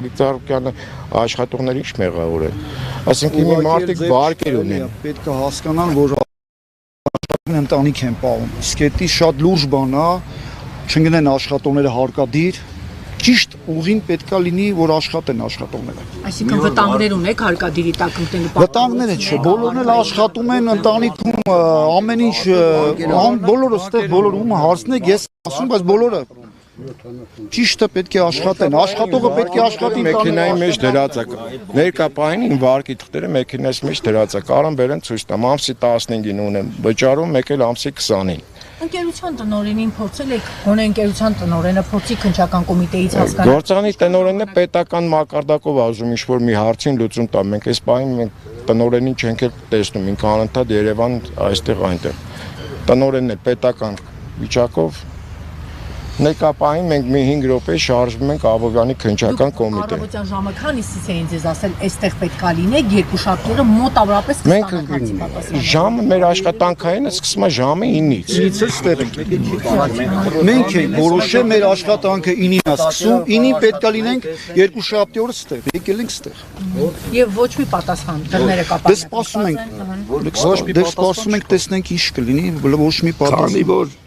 Ծառուկյանը աշխատողների ինչ մեղավոր է։ Այսինքն մի մարդիկ վարկեր ունեն։ Պետք է հասկանան, որ ընտանիք են պահում։ Իսկ դա շատ լուրջ բան է, չընկնեն աշխատողները հարկադիր։ Ճիշտ ուղին պետք է լինի, որ աշխատեն աշխատողները։ Այսինքն վտանգներ ունեք հարկադիրի տակ ընկնելու։ Վտանգները չէ, բոլորն էլ աշխատում են ընտանիքում, ամեն ինչ, բոլորը ստեղ բոլորում հարցնեք, ես ասում, բայց բոլորը ճիշտը պետք է աշխատեն, աշխատողը պետք է աշխատի մեքենայի մեջ դրած է։ Ներկա պահին վարկի թղթերը մեքենայի մեջ դրած է։ Կարան բերեն ցույց տամ, ամսի 15-ին ունեմ վճարում, մեկ էլ ամսի 20-ին։ Ընկերության տնօրենին փորձել եք, գոնե ընկերության տնօրենը փորձի քննչական կոմիտեից հասկանալ։ Գործանի տնօրենն է պետական մակարդակով ասում ինչ-որ մի հարցին լուծում տա։ Մենք այս պահին մենք տնօրենին չենք էլ տեսնում, ինքը անընդհատ Երևան այստեղ այնտեղ։ Տնօրենն է պետական վիճակով Ներկա պահին մենք մի 5 րոպե շարժվում ենք Աբովյանի քննչական կոմիտե։ Առավոտյան ժամը քանիսից էին ձեզ ասել, այստեղ պետք է լինեք, երկու շաբթիները մոտավորապես կստանաք։ Ժամը մեր աշխատանքայինը սկսում է ժամը 9-ից։ 9-ից ստեղ ենք։ Մենք ենք որոշել մեր աշխատանքը 9-ին է սկսում, 9-ին պետք է լինենք երկու շաբթի օրը ստեղ, եկել ենք ստեղ։ Եվ ոչ մի պատասխան, դռները կապած։ Դե սպասում ենք, տեսնենք ինչ կլինի, ոչ մի պատասխան։ Քանի որ